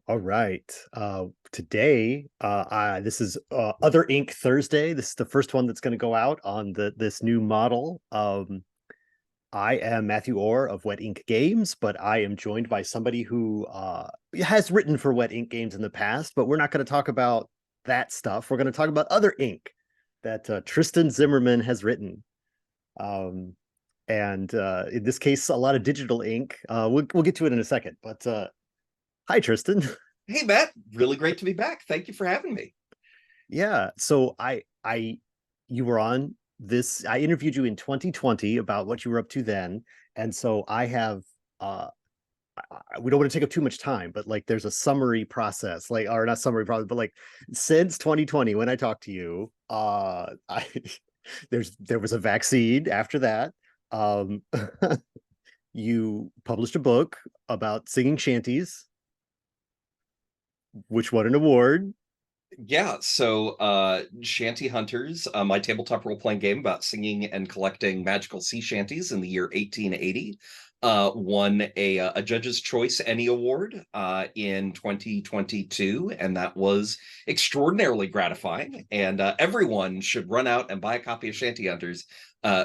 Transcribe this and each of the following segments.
All right. Today, this is Other Ink Thursday. This is the first one that's going to go out on this new model. I am Matthew Orr of Wet Ink Games, but I am joined by somebody who has written for Wet Ink Games in the past. But we're not going to talk about that stuff. We're going to talk about other ink that Tristan Zimmerman has written. Um, and in this case, a lot of digital ink. We'll get to it in a second. But hi, Tristan. Hey, Matt, really great to be back. Thank you for having me. Yeah. So you were on this. I interviewed you in 2020 about what you were up to then, and so I have. We don't want to take up too much time, but like, there's a summary process, like, or not summary process, but like, since 2020 when I talked to you, I there was a vaccine after that. Um, you published a book about singing shanties, which won an award. Yeah, so Shanty Hunters, my tabletop role-playing game about singing and collecting magical sea shanties in the year 1880, won a Judge's Choice Emmy Award in 2022, and that was extraordinarily gratifying. And everyone should run out and buy a copy of Shanty Hunters,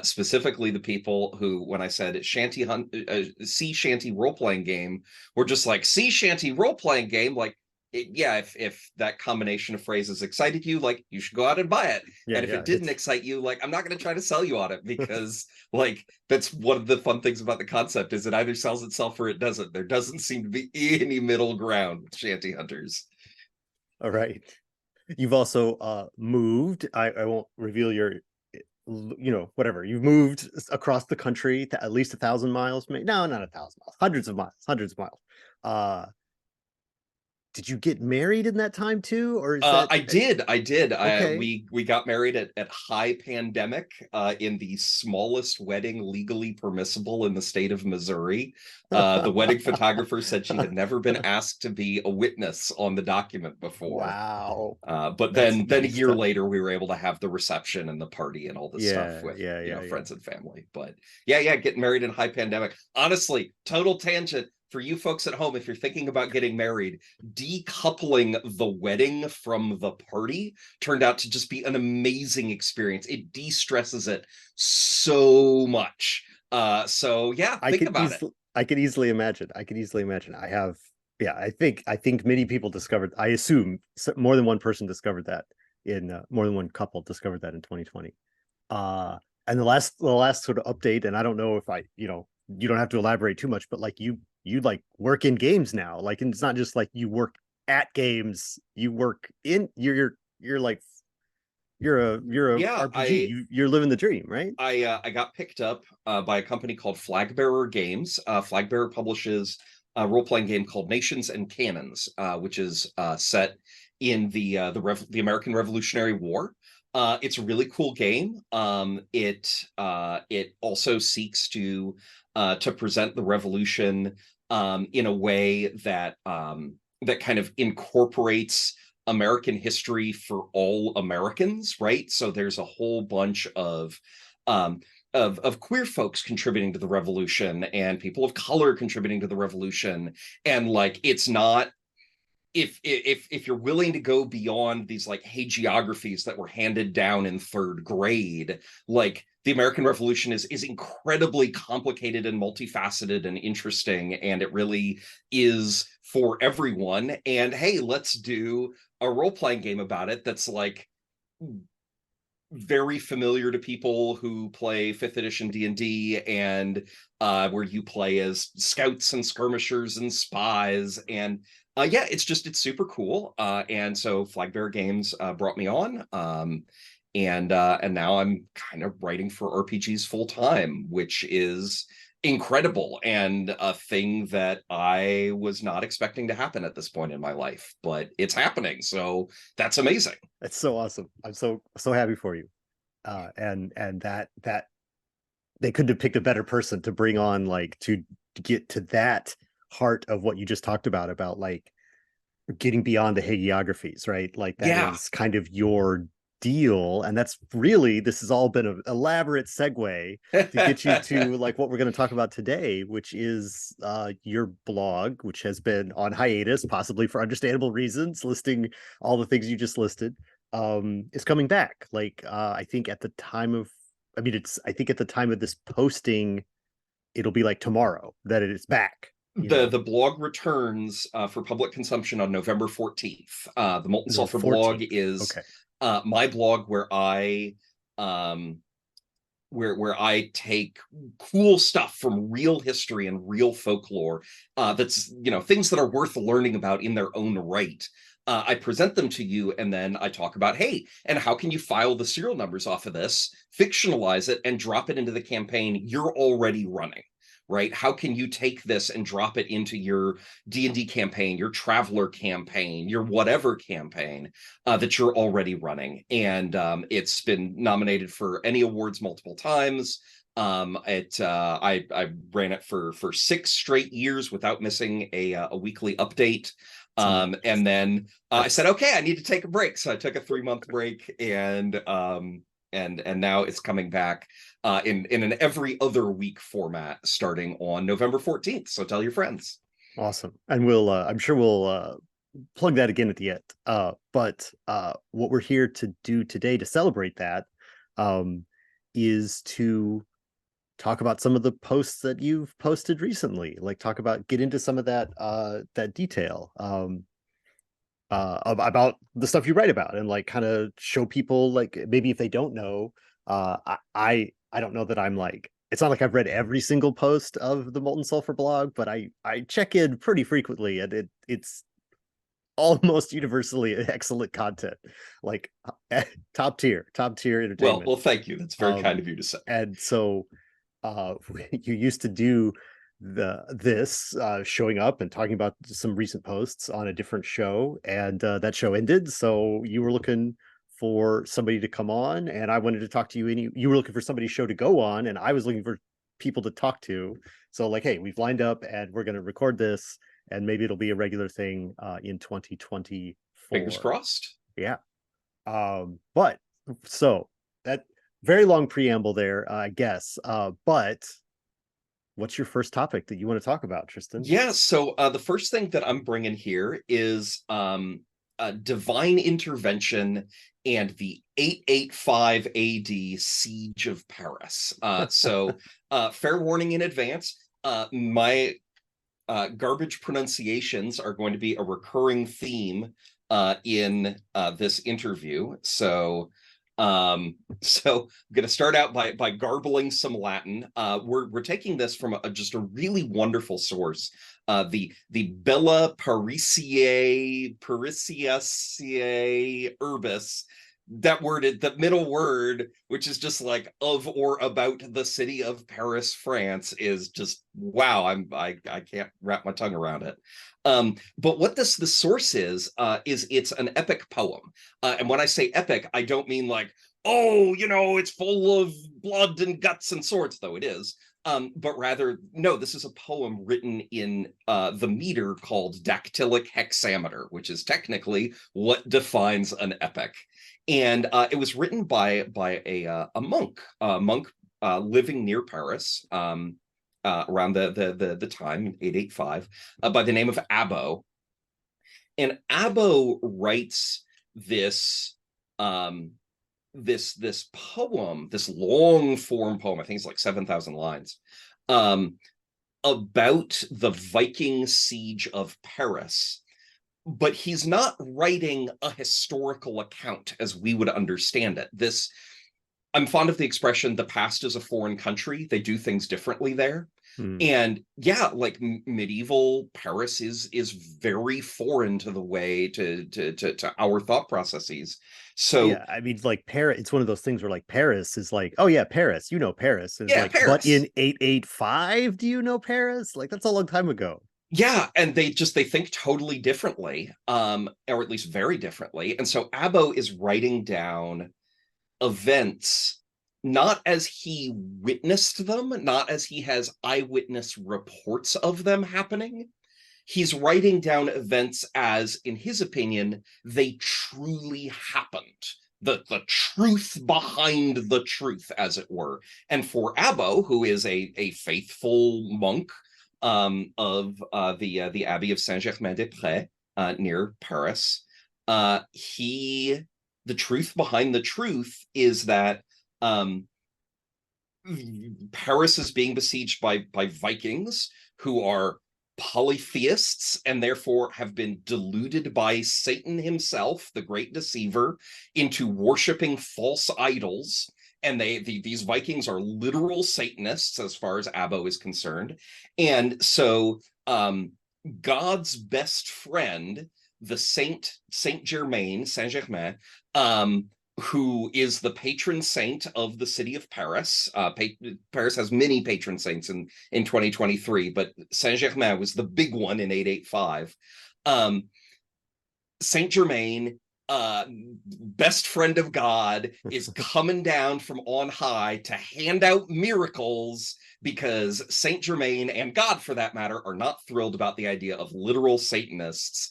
specifically the people who, when I said sea shanty role-playing game, were just like, sea shanty role-playing game, like, yeah, if that combination of phrases excited you, like, you should go out and buy it. Yeah, And if yeah, it didn't excite you, like, I'm not going to try to sell you on it, because like, that's one of the fun things about the concept, is it either sells itself or it doesn't. There doesn't seem to be any middle ground with Shanty Hunters. all right. You've also moved. I won't reveal your, whatever. You've moved across the country to at least 1,000 miles. Maybe no, not 1,000 miles. Hundreds of miles. Hundreds of miles. Uh, did you get married in that time too, or is that I did. okay? We got married at high pandemic, in the smallest wedding legally permissible in the state of Missouri. The wedding photographer said she had never been asked to be a witness on the document before. Wow, But that's then a nice year stuff. later, we were able to have the reception and the party and all this stuff Yeah, with, yeah, yeah, yeah. friends and family. But yeah, getting married in high pandemic. Honestly, total tangent for you folks at home. If you're thinking about getting married, decoupling the wedding from the party turned out to just be an amazing experience. It de-stresses it so much. So yeah, think about it. I could easily imagine. I could easily imagine. Yeah, I think many people discovered, I assume more than one person discovered that in more than one couple discovered that in 2020. Uh, and the last sort of update, and I don't know if you don't have to elaborate too much, but like, you like work in games now. Like, and it's not just like you work at games, you work in, you're like, you're a Yeah, RPG. You're living the dream, right? I got picked up by a company called Flagbearer Games. Flagbearer publishes a role playing game called Nations and Cannons, which is set in the American Revolutionary War. It's a really cool game. It also seeks to present the Revolution in a way that kind of incorporates American history for all Americans, right? So there's a whole bunch um, of queer folks contributing to the revolution, and people of color contributing to the revolution. And like, it's not, if you're willing to go beyond these like hagiographies that were handed down in third grade, like, the American Revolution is incredibly complicated and multifaceted and interesting, and it really is for everyone. And hey, let's do a role-playing game about it that's like very familiar to people who play fifth edition D&D, and where you play as scouts and skirmishers and spies. And yeah, it's super cool. And so Flagbearer Games brought me on. And now I'm kind of writing for RPGs full time, which is incredible, and a thing that I was not expecting to happen at this point in my life, but it's happening. So that's amazing. That's so awesome. I'm so happy for you. And that they couldn't have picked a better person to bring on, like, to get to that heart of what you just talked about like getting beyond the hagiographies, right? Like, that Yeah. is kind of your deal, and that's really, this has all been an elaborate segue to get you to like what we're going to talk about today, which is your blog, which has been on hiatus, possibly for understandable reasons, listing all the things you just listed, is coming back. Like I think at the time of, I mean, it's, I think at the time of this posting, it'll be like tomorrow that it is back. You know, The blog returns for public consumption on November 14th. The Molten the Sulfur Blog 14th. is Okay. my blog where I where I take cool stuff from real history and real folklore, that's, you know, things that are worth learning about in their own right. I present them to you, and then I talk about, hey, and how can you file the serial numbers off of this, fictionalize it, and drop it into the campaign you're already running, right? How can you take this and drop it into your D&D campaign, your Traveler campaign, your whatever campaign that you're already running? And it's been nominated for any awards multiple times. I ran it for 6 straight years without missing a weekly update. And then I said, okay, I need to take a break. So I took a 3-month break, and now it's coming back in an every other week format starting on November 14th. So tell your friends. Awesome. And we'll I'm sure we'll plug that again at the end. But what we're here to do today to celebrate that is to talk about some of the posts that you've posted recently. Like talk about, get into some of that that detail about the stuff you write about, and like kind of show people, like maybe if they don't know, I don't know that I'm like, it's not like I've read every single post of the Molten Sulfur blog, but I check in pretty frequently, and it's almost universally excellent content, like top tier entertainment. Well, thank you. That's very kind of you to say. And so you used to do this showing up and talking about some recent posts on a different show, and that show ended, so you were looking for somebody to come on, and I wanted to talk to you, and you were looking for somebody's show to go on, and I was looking for people to talk to. So like, hey, we've lined up and we're going to record this, and maybe it'll be a regular thing in 2024. Fingers crossed. Yeah. But so that very long preamble there, I guess. But what's your first topic that you want to talk about, Tristan? Yeah, so the first thing that I'm bringing here is divine intervention and the 885 AD siege of Paris. So fair warning in advance, my garbage pronunciations are going to be a recurring theme in this interview. So I'm going to start out by garbling some Latin. We're taking this from just a really wonderful source, the Bella Parisiae Urbis. That word, the middle word, which is just like of or about the city of Paris, France, is just wow. I can't wrap my tongue around it. But what the source is it's an epic poem. And when I say epic, I don't mean like, oh, you know, it's full of blood and guts and swords, though it is. But rather, no, this is a poem written in the meter called dactylic hexameter, which is technically what defines an epic. And it was written by a monk living near Paris around the time in 885 by the name of Abbo. And Abbo writes this this poem, this long form poem. I think it's like 7,000 lines, about the Viking siege of Paris. But he's not writing a historical account as we would understand it. I'm fond of the expression, the past is a foreign country. They do things differently there. And yeah, like medieval Paris is very foreign to the way to our thought processes. So yeah, I mean, like Paris, it's one of those things where like Paris is like, oh yeah, Paris, you know Paris. And it's yeah, like, Paris. but in 885, do you know Paris? Like that's a long time ago. Yeah, and they think totally differently, or at least very differently. And so Abbo is writing down events not as he witnessed them, not as he has eyewitness reports of them happening. He's writing down events as, in his opinion, they truly happened. the truth behind the truth, as it were. And for Abbo, who is a faithful monk of the Abbey of Saint-Germain-des-Prés near Paris, he the truth behind the truth is that Paris is being besieged by Vikings who are polytheists and therefore have been deluded by Satan himself, the great deceiver, into worshiping false idols. And these Vikings are literal Satanists as far as Abbo is concerned. And so God's best friend, the Saint Germain, Saint Germain, who is the patron saint of the city of Paris. Paris has many patron saints in 2023, but Saint Germain was the big one in 885. Saint Germain, best friend of God, is coming down from on high to hand out miracles because Saint Germain, and God for that matter, are not thrilled about the idea of literal Satanists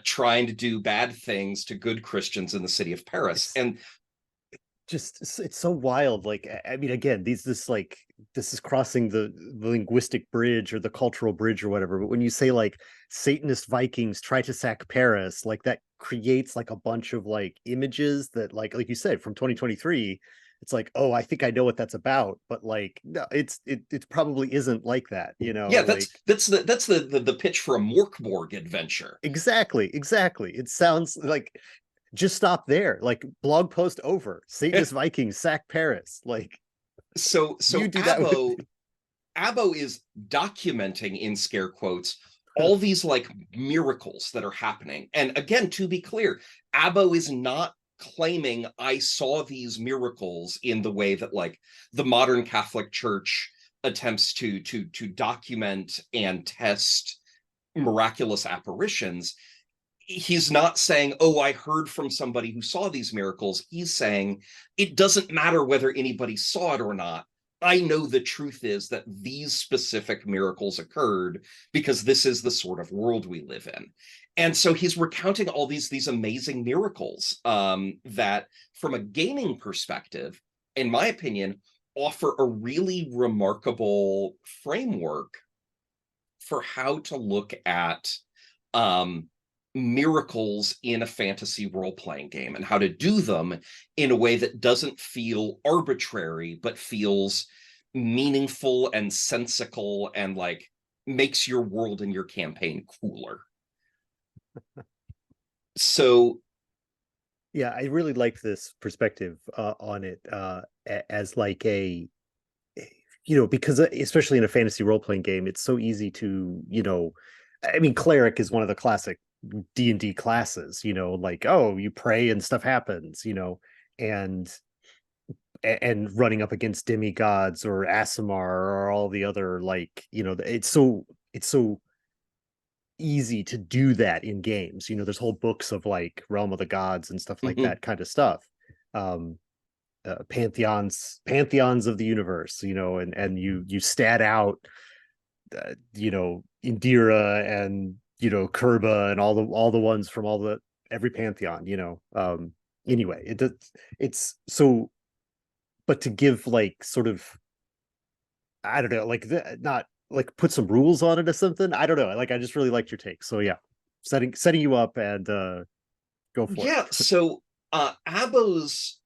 trying to do bad things to good Christians in the city of Paris. And just, it's so wild. Like, I mean, again, this is crossing the linguistic bridge or the cultural bridge or whatever. But when you say like Satanist Vikings try to sack Paris, like that creates like a bunch of like images that like you said from 2023. It's like, oh, I think I know what that's about, but like, no, it probably isn't like that, you know. yeah, Like, that's the pitch for a Morkborg adventure. exactly. It sounds like, just stop there. Like, blog post over. Satanist Vikings sack Paris. Like, So you do that with Abbo is documenting, in scare quotes, all these like miracles that are happening. And again, to be clear, Abbo is not claiming I saw these miracles in the way that like the modern Catholic Church attempts to document and test miraculous apparitions. He's not saying, oh, I heard from somebody who saw these miracles. He's saying it doesn't matter whether anybody saw it or not. I know the truth is that these specific miracles occurred because this is the sort of world we live in. And so he's recounting all these amazing miracles that, from a gaming perspective, in my opinion, offer a really remarkable framework for how to look at miracles in a fantasy role-playing game and how to do them in a way that doesn't feel arbitrary, but feels meaningful and sensical and like makes your world and your campaign cooler. So yeah, I really liked this perspective on it as like a, you know, because especially in a fantasy role-playing game, it's so easy to, you know, I mean, cleric is one of the classic D&D classes, you know, like, oh, you pray and stuff happens, you know, and running up against demigods or Aasimar or all the other, like, you know, it's so easy to do that in games. You know, there's whole books of like Realm of the Gods and stuff like that kind of stuff. um pantheons of the universe, you know, and you stat out you know, Indira and, you know, Kerba and all the ones from every pantheon, you know. Anyway, it's so, but to give like sort of, I don't know, like not like put some rules on it or something. I don't know. Like, I just really liked your take. So yeah, setting you up, and go for yeah, it. so Abbo's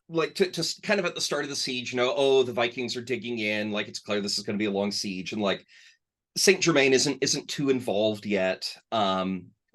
like to kind of at the start of the siege, you know, oh, the Vikings are digging in, like it's clear this is going to be a long siege, and like Saint Germain isn't too involved yet.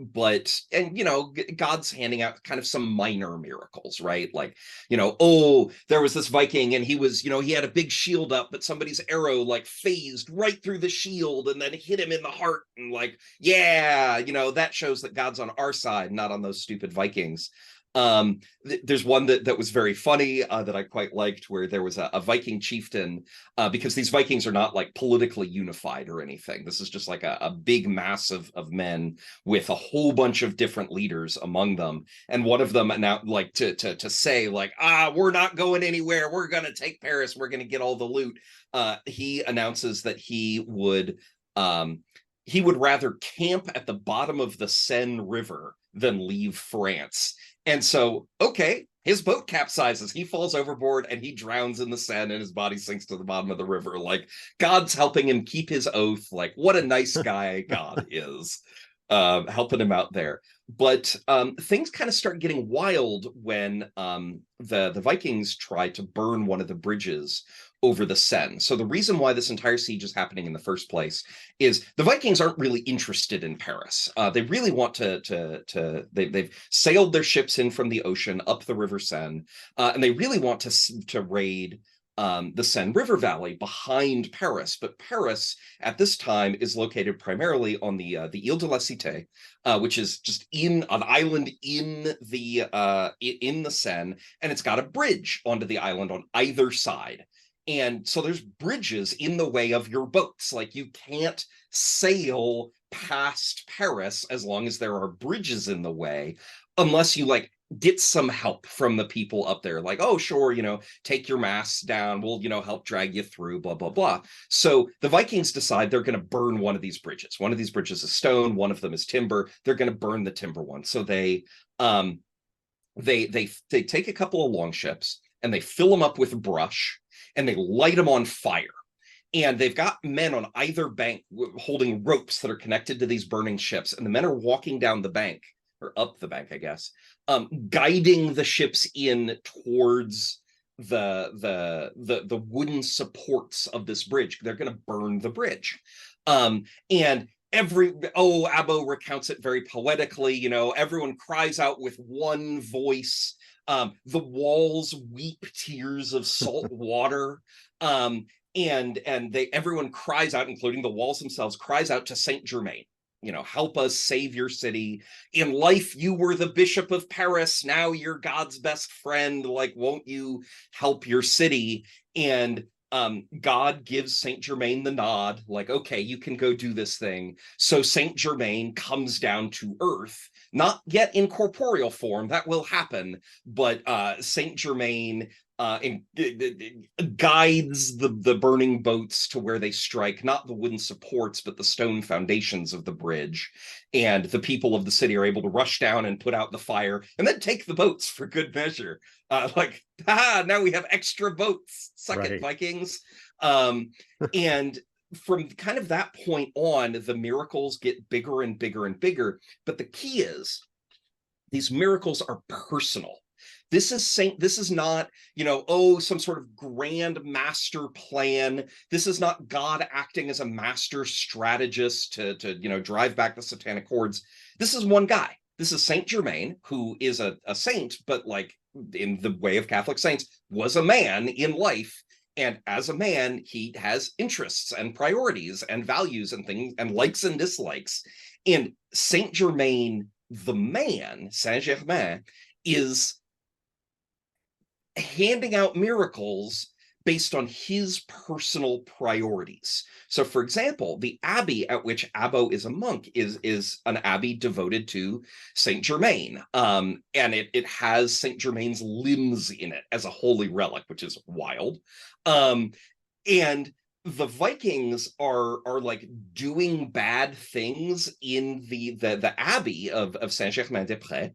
But and you know, God's handing out kind of some minor miracles, right? Like, you know, oh, there was this Viking and he was, you know, he had a big shield up, but somebody's arrow like phased right through the shield and then hit him in the heart. And like, yeah, you know, that shows that God's on our side, not on those stupid Vikings. There's one that was very funny that I quite liked, where there was a Viking chieftain, because these Vikings are not like politically unified or anything. This is just like a big mass of men with a whole bunch of different leaders among them. And one of them now like to say like, we're not going anywhere. We're going to take Paris. We're going to get all the loot. He announces that he would rather camp at the bottom of the Seine River than leave France. And so, okay, his boat capsizes, he falls overboard, and he drowns in the Seine, and his body sinks to the bottom of the river. Like, God's helping him keep his oath. Like, what a nice guy God is, helping him out there. But things kind of start getting wild when the Vikings try to burn one of the bridges over the Seine. So the reason why this entire siege is happening in the first place is the Vikings aren't really interested in Paris. They really want they've sailed their ships in from the ocean up the River Seine, and they really want to raid the Seine River Valley behind Paris. But Paris at this time is located primarily on the Ile de la Cité, which is just in an island in the Seine, and it's got a bridge onto the island on either side. And so there's bridges in the way of your boats. Like, you can't sail past Paris as long as there are bridges in the way, unless you like get some help from the people up there. Like, oh, sure, take your masts down. We'll, help drag you through, blah, blah, blah. So the Vikings decide they're going to burn one of these bridges. One of these bridges is stone. One of them is timber. They're going to burn the timber one. So they take a couple of longships and they fill them up with brush, and they light them on fire. And they've got men on either bank holding ropes that are connected to these burning ships. And the men are walking down the bank, or up the bank, I guess, guiding the ships in towards the wooden supports of this bridge. They're going to burn the bridge. And Abo recounts it very poetically. Everyone cries out with one voice. The walls weep tears of salt water, and everyone cries out, including the walls themselves, cries out to Saint Germain. Help us save your city. In life, you were the Bishop of Paris. Now you're God's best friend. Like, won't you help your city? And God gives Saint Germain the nod, like, okay, you can go do this thing. So Saint Germain comes down to earth, not yet in corporeal form. That will happen, but Saint Germain guides the burning boats to where they strike, not the wooden supports, but the stone foundations of the bridge. And the people of the city are able to rush down and put out the fire, and then take the boats for good measure. Now we have extra boats. Suck it, Vikings. And from kind of that point on, the miracles get bigger and bigger and bigger. But the key is, these miracles are personal. This is not, some sort of grand master plan. This is not God acting as a master strategist to drive back the satanic hordes. This is one guy. This is Saint Germain, who is a saint, but like in the way of Catholic saints, was a man in life. And as a man, he has interests and priorities and values and things and likes and dislikes. And Saint Germain, the man, Saint Germain, is handing out miracles based on his personal priorities. So, for example, the abbey at which Abo is a monk is an abbey devoted to Saint Germain, and it has Saint Germain's limbs in it as a holy relic, which is wild. And the Vikings are like doing bad things in the abbey of Saint Germain des Prés,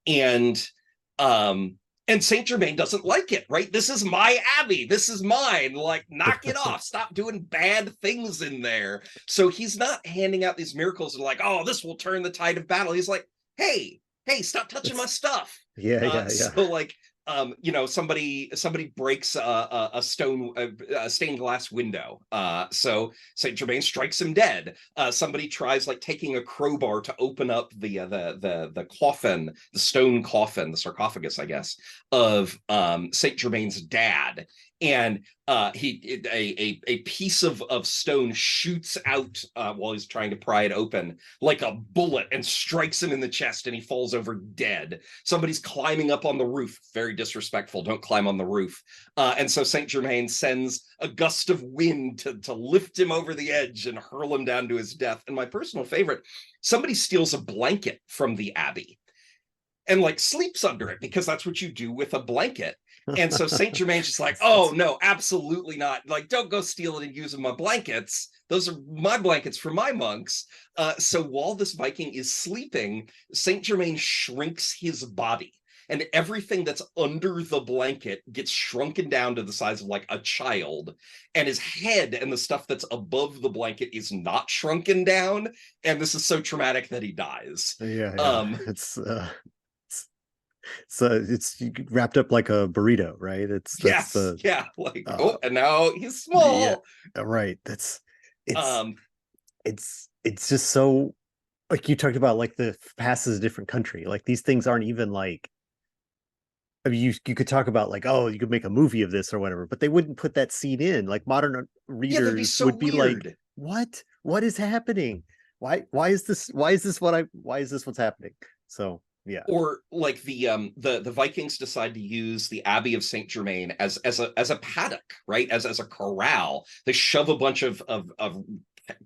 and Saint Germain doesn't like it, right? This is my abbey. This is mine. Like, knock it off. Stop doing bad things in there. So he's not handing out these miracles and like, oh, this will turn the tide of battle. He's like, hey, stop touching my stuff. Yeah. So like, somebody breaks a stained glass window. So Saint Germain strikes him dead. Somebody tries like taking a crowbar to open up the coffin, the stone coffin, the sarcophagus, I guess, of Saint Germain's dad. And a piece of stone shoots out while he's trying to pry it open like a bullet and strikes him in the chest, and he falls over dead. Somebody's climbing up on the roof. Very disrespectful. Don't climb on the roof. And so Saint Germain sends a gust of wind to lift him over the edge and hurl him down to his death. And my personal favorite, somebody steals a blanket from the abbey and like sleeps under it, because that's what you do with a blanket. And so Saint Germain's just like, oh no, absolutely not. Like, don't go steal it and use my blankets. Those are my blankets for my monks. So while this Viking is sleeping, Saint Germain shrinks his body, and everything that's under the blanket gets shrunken down to the size of like a child, and his head and the stuff that's above the blanket is not shrunken down, and this is so traumatic that he dies. Yeah, yeah. um It's so it's wrapped up like a burrito, right? That's yes, the yeah, like, uh oh, and now he's yeah, small. right. That's it's um it's just so, like you talked about, like the past is a different country. Like these things aren't even like, I mean, you could talk about like, oh, you could make a movie of this or whatever, but they wouldn't put that scene in. Like modern yeah, that'd be readers so would be like, weird. what is happening? Why is this what's happening? So yeah. Or like the Vikings decide to use the Abbey of Saint Germain as a paddock, right? As a corral. They shove a bunch of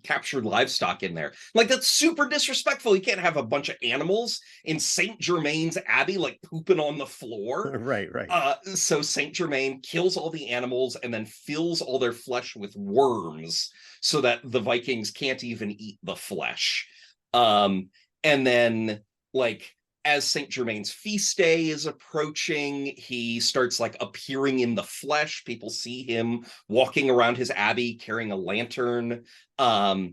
captured livestock in there. Like that's super disrespectful. You can't have a bunch of animals in Saint Germain's Abbey like pooping on the floor. Right, right. So Saint Germain kills all the animals and then fills all their flesh with worms so that the Vikings can't even eat the flesh. And then like as Saint Germain's feast day is approaching, he starts like appearing in the flesh. People see him walking around his abbey carrying a lantern. Sorry,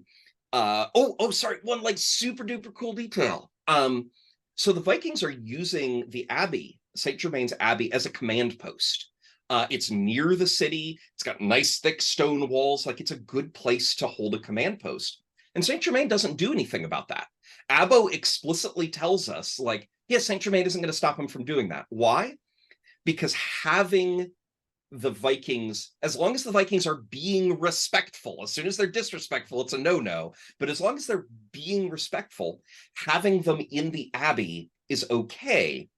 one like super duper cool detail. So the Vikings are using the abbey, Saint Germain's abbey, as a command post. It's near the city. It's got nice thick stone walls. Like it's a good place to hold a command post. And Saint Germain doesn't do anything about that. Abbo explicitly tells us, like, yes, Saint Germain isn't going to stop him from doing that. Why? Because having the Vikings, as long as the Vikings are being respectful, as soon as they're disrespectful, it's a no-no. But as long as they're being respectful, having them in the Abbey is okay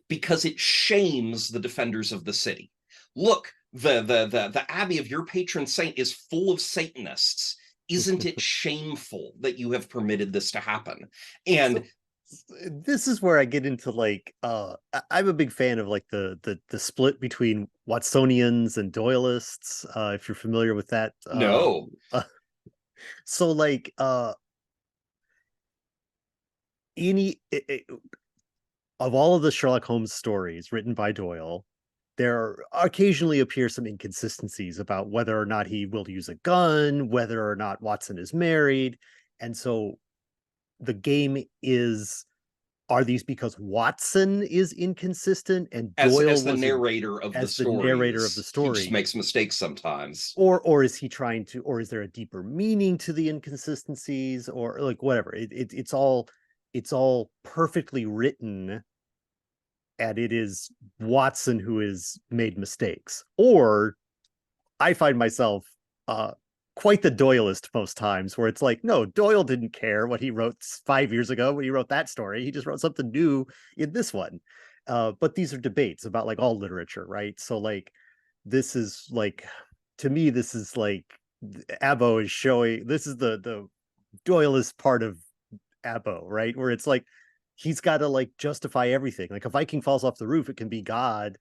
because it shames the defenders of the city. Look, the Abbey of your patron saint is full of Satanists. Isn't it shameful that you have permitted this to happen? And So this is where I get into like I'm a big fan of like the split between Watsonians and Doylists, if you're familiar with that. no, So like any of all of the Sherlock Holmes stories written by Doyle, there occasionally appear some inconsistencies about whether or not he will use a gun, whether or not Watson is married. And so the game is, are these because Watson is inconsistent and Doyle as the was in, narrator of the as the narrator of the stories, he just story? makes mistakes sometimes. Or is he trying to, or is there a deeper meaning to the inconsistencies, or like whatever? It's all perfectly written, and it is Watson who has made mistakes. Or I find myself uh quite the Doyleist most times, where it's like, no, Doyle didn't care what he wrote 5 years ago when he wrote that story. He just wrote something new in this one. But these are debates about like all literature, right? So like this is like, to me, this is like Abbo is showing, this is the Doyleist part of Abbo, right? Where it's like he's got to like justify everything. Like a Viking falls off the roof, it can be God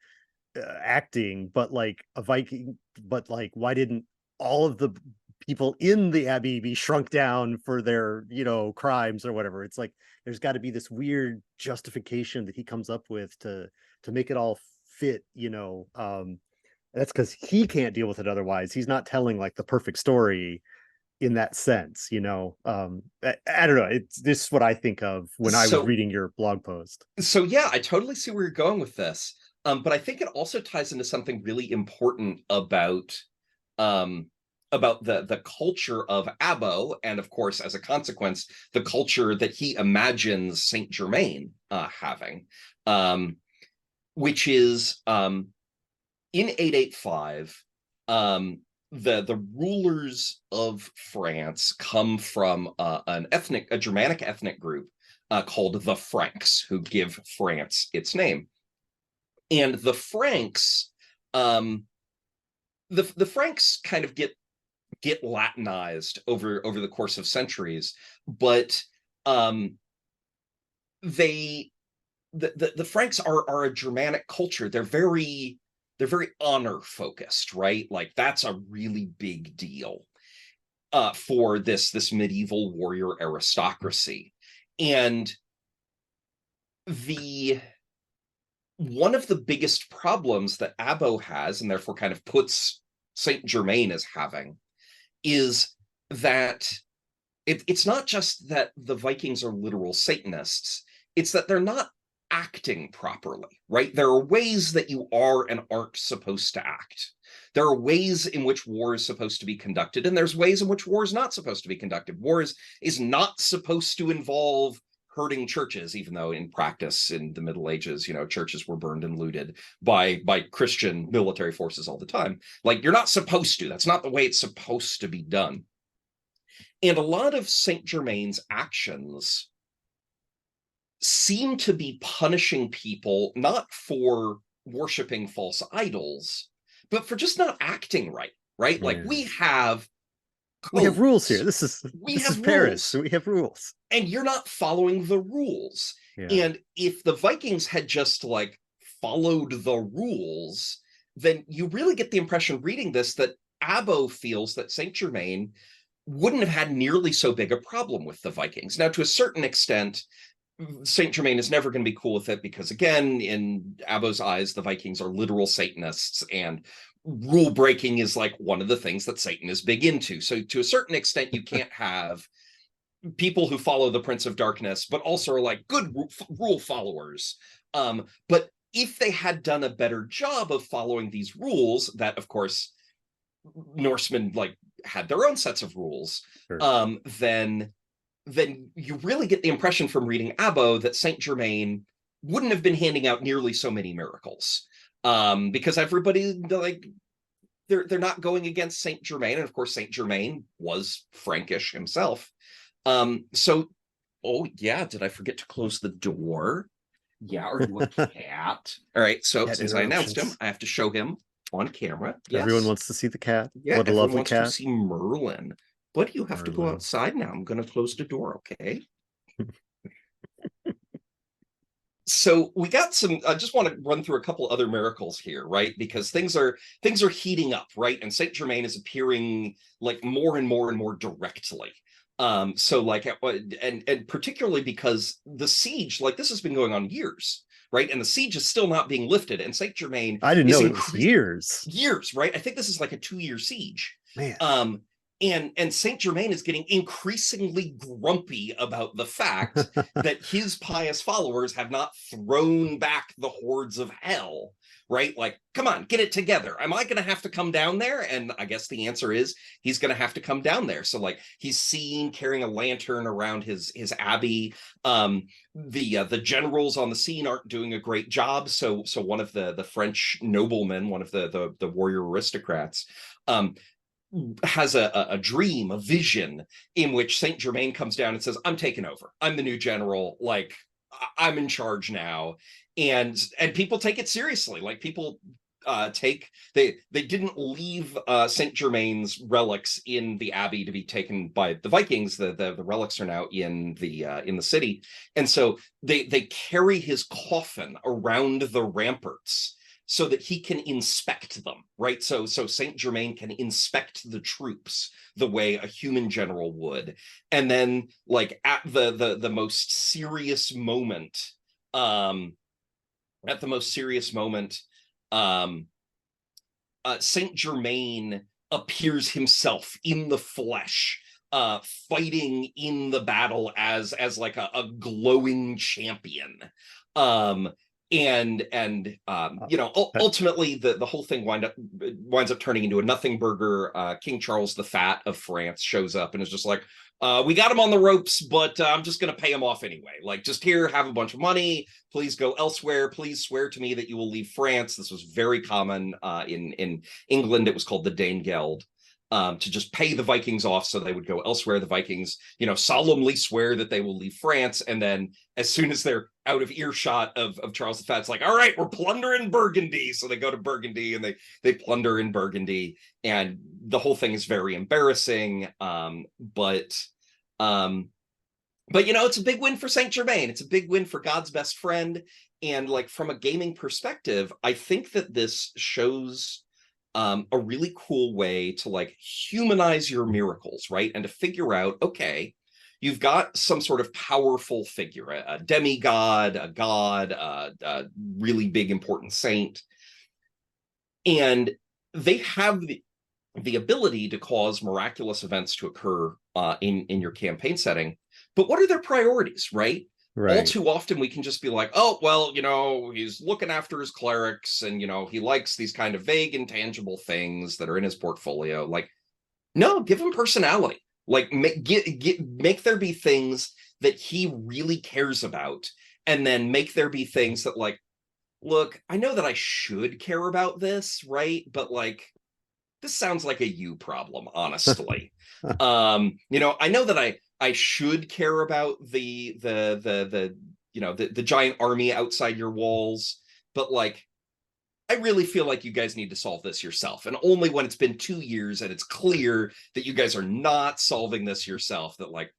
acting, but like a Viking, but like why didn't all of the people in the Abbey be shrunk down for their, crimes or whatever? It's like there's got to be this weird justification that he comes up with to make it all fit. That's because he can't deal with it otherwise. He's not telling like the perfect story in that sense. I don't know. It's this is what I think of when I was So reading your blog post. so yeah, I totally see where you're going with this. But I think it also ties into something really important um about the culture of Abbo, and of course, as a consequence, the culture that he imagines Saint Germain having, um, which is in 885, the rulers of France come from a Germanic ethnic group called the Franks, who give France its name. And the Franks, um, the Franks kind of get Latinized over the course of centuries, but um, they the Franks are a Germanic culture. They're very honor focused, right? Like that's a really big deal for this medieval warrior aristocracy. And the one of the biggest problems that Abo has, and therefore kind of puts Saint Germain as having, is that it's not just that the Vikings are literal Satanists, it's that they're not acting properly, right? There are ways that you are and aren't supposed to act. There are ways in which war is supposed to be conducted, and there's ways in which war is not supposed to be conducted. War is not supposed to involve hurting churches, even though in practice in the Middle Ages, churches were burned and looted by Christian military forces all the time. Like, you're not supposed to. That's not the way it's supposed to be done. And a lot of Saint Germain's actions seem to be punishing people not for worshiping false idols, but for just not acting right, right? Like, Yeah. we have We have rules here. codes, we this is have Paris, rules, so we have rules. and you're not following the rules. Yeah. And if the Vikings had just like followed the rules, then you really get the impression reading this that Abo feels that Saint Germain wouldn't have had nearly so big a problem with the Vikings. Now, to a certain extent, Saint Germain is never going to be cool with it because, again, in Abo's eyes, the Vikings are literal Satanists, and rule breaking is like one of the things that Satan is big into. So, to a certain extent, you can't have people who follow the Prince of Darkness, but also are like good rule followers. But if they had done a better job of following these rules, that, of course, Norsemen like had their own sets of rules, Sure. then you really get the impression from reading Abo that Saint Germain wouldn't have been handing out nearly so many miracles, because everybody like they're not going against Saint Germain, and of course Saint Germain was Frankish himself. So, oh yeah, did I forget to close the door? Yeah, are you a cat? All right, so Cat since I announced him, interruptions. I have to show him on camera. Yes. Everyone wants to see the cat. Yeah, What a everyone lovely wants to cat. see Merlin. But you have to go Merlin. outside now. I'm going to close the door, okay? So we got some. I just want to run through a couple other miracles here, right? Because things are heating up, right? And Saint Germain is appearing like more and more and more directly. So like, and particularly because the siege, like this has been going on years, right? And the siege is still not being lifted. And Saint Germain I didn't is know it was years. years, right? I think this is like a 2-year siege. Man. And Saint Germain is getting increasingly grumpy about the fact that his pious followers have not thrown back the hordes of hell, right? Like, come on, get it together. Am I going to have to come down there? And I guess the answer is he's going to have to come down there. So like he's seen carrying a lantern around his abbey. The generals on the scene aren't doing a great job. So one of the French noblemen, one of the warrior aristocrats, has a dream, a vision in which Saint Germain comes down and says, I'm taking over. I'm the new general. Like, I'm in charge now. And people take it seriously. Like, people they didn't leave Saint Germain's relics in the abbey to be taken by the Vikings. The relics are now in the city, and so they carry his coffin around the ramparts so that he can inspect them, right? So Saint Germain can inspect the troops the way a human general would, and then like at the most serious moment, Saint Germain appears himself in the flesh, fighting in the battle as like a glowing champion. Ultimately the whole thing winds up turning into a nothing burger. King Charles the Fat of France shows up and is just like, we got him on the ropes, but I'm just going to pay him off anyway. Like, just here, have a bunch of money. Please go elsewhere. Please swear to me that you will leave France. This was very common in England. It was called the Danegeld. To just pay the Vikings off so they would go elsewhere. The Vikings, solemnly swear that they will leave France. And then as soon as they're out of earshot of Charles the Fat, it's like, all right, we're plundering Burgundy. So they go to Burgundy and they plunder in Burgundy. And the whole thing is very embarrassing. But it's a big win for Saint Germain. It's a big win for God's best friend. And like, from a gaming perspective, I think that this shows a really cool way to like humanize your miracles, right? And to figure out, okay, you've got some sort of powerful figure, a demigod, a god, a really big important saint, and they have the ability to cause miraculous events to occur in your campaign setting. But what are their priorities, right? All Right. too often we can just be like, oh, well, he's looking after his clerics, and he likes these kind of vague, intangible things that are in his portfolio. Like, no, give him personality. Like, make there be things that he really cares about, and then make there be things that, like, look, I know that I should care about this, right? But like, this sounds like a you problem, honestly. I know that I should care about the giant army outside your walls, but like, I really feel like you guys need to solve this yourself. And only when it's been 2 years and it's clear that you guys are not solving this yourself, that like,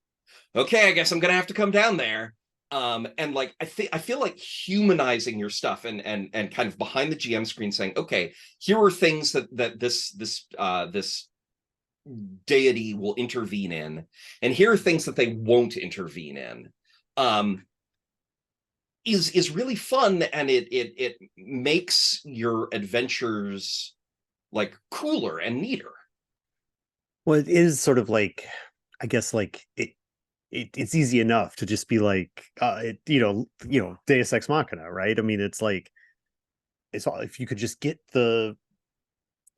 okay, I guess I'm gonna have to come down there. And like, I feel like humanizing your stuff, and kind of behind the GM screen saying, okay, here are things that this deity will intervene in, and here are things that they won't intervene in. Is really fun, and it makes your adventures like cooler and neater. Well, it is sort of like, I guess, like it's easy enough to just be like, Deus Ex Machina, right? I mean, it's like, it's all, if you could just get the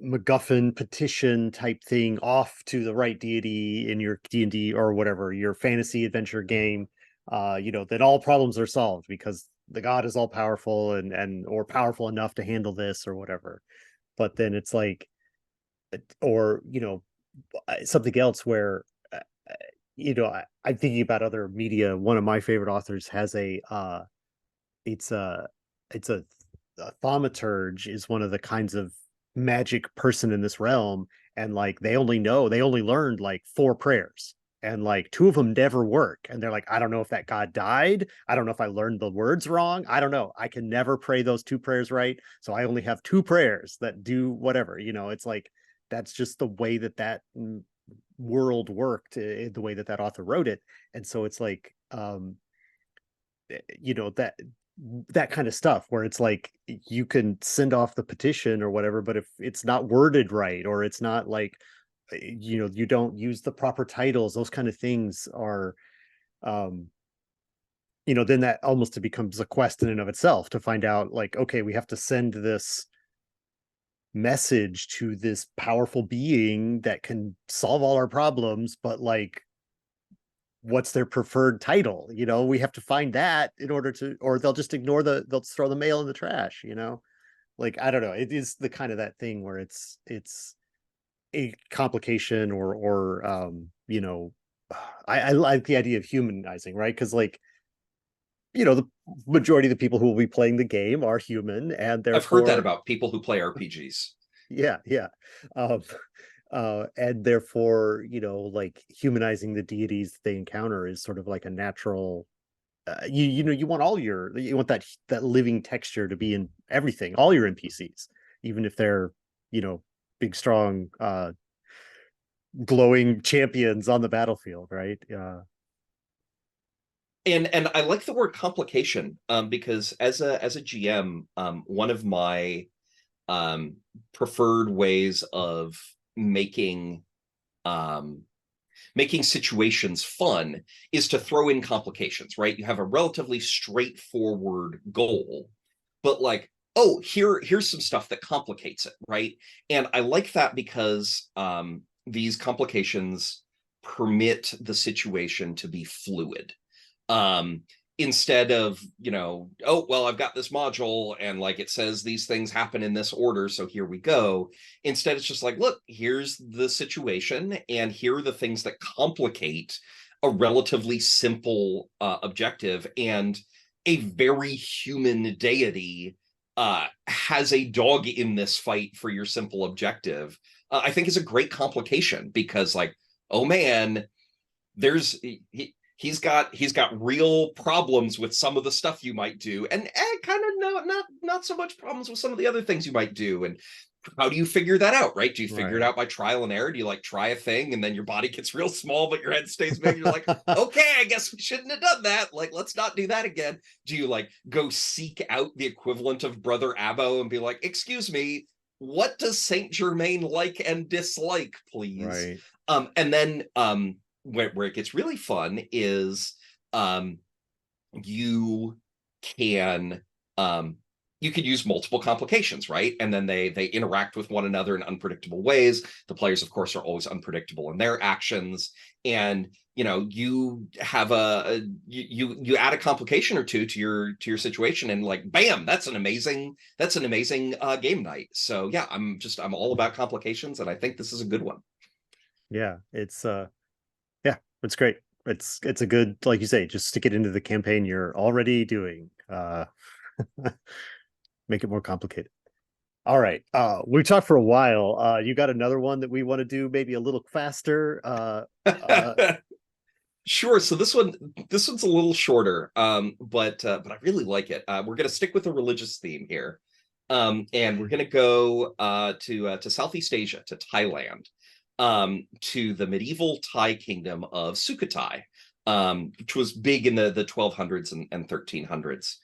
MacGuffin petition type thing off to the right deity in your D&D or whatever, your fantasy adventure game, then all problems are solved because the god is all powerful and or powerful enough to handle this or whatever. But then it's like, or something else where I'm thinking about other media. One of my favorite authors has it's a it's a thaumaturge is one of the kinds of magic person in this realm, and like they only learned like four prayers, and like two of them never work, and they're like, I don't know if that god died, I don't know if I learned the words wrong, I don't know, I can never pray those two prayers right, so I only have two prayers that do whatever. It's like, that's just the way that world worked, the way that author wrote it. And so it's like, that kind of stuff where it's like you can send off the petition or whatever, but if it's not worded right, or it's not like, you don't use the proper titles, those kind of things are, um then that almost becomes a quest in and of itself to find out, like, okay, we have to send this message to this powerful being that can solve all our problems, but like, what's their preferred title? We have to find that in order to, or they'll just they'll throw the mail in the trash. Like, I don't know, it is the kind of that thing where it's a complication, or I like the idea of humanizing, right? Because like, the majority of the people who will be playing the game are human, and I've heard that therefore, about people who play RPGs. yeah. um and therefore, like, humanizing the deities that they encounter is sort of like a natural, you want you want that living texture to be in everything, all your NPCs, even if they're, big, strong, glowing champions on the battlefield, right? And I like the word complication, because as a GM, one of my preferred ways of making um, making situations fun is to throw in complications, right? You have a relatively straightforward goal, but like, oh, here's some stuff that complicates it, right? And I like that because these complications permit the situation to be fluid. um Instead of, oh, well, I've got this module and like it says these things happen in this order, so here we go. Instead, it's just like, look, here's the situation, and here are the things that complicate a relatively simple objective. And a very human deity has a dog in this fight for your simple objective. I think is a great complication, because like, oh man, there's he's got real problems with some of the stuff you might do, and kind of, no, not so much problems with some of the other things you might do. And how do you figure that out, right? Do you figure it Right. out by trial and error? Do you like try a thing and then your body gets real small, but your head stays big? You're like, okay, I guess we shouldn't have done that. Like, let's not do that again. Do you like go seek out the equivalent of Brother Abbo and be like, excuse me, what does Saint Germain like and dislike, please? Right. And then where it gets really fun is um, you can um, you could use multiple complications, right? And then they interact with one another in unpredictable ways. The players, of course, are always unpredictable in their actions, and you have you add a complication or two to your situation, and like bam, that's an amazing game night. So yeah, I'm all about complications, and I think this is a good one. Yeah, yeah, it's great. It's a good, like you say, just stick it into the campaign you're already doing. Make it more complicated. All right. We talked for a while. You got another one that we want to do maybe a little faster. Sure. So this one's a little shorter, but I really like it. We're going to stick with a religious theme here, and we're going to go to Southeast Asia, to Thailand, to the medieval Thai kingdom of Sukhothai, which was big in the 1200s and 1300s.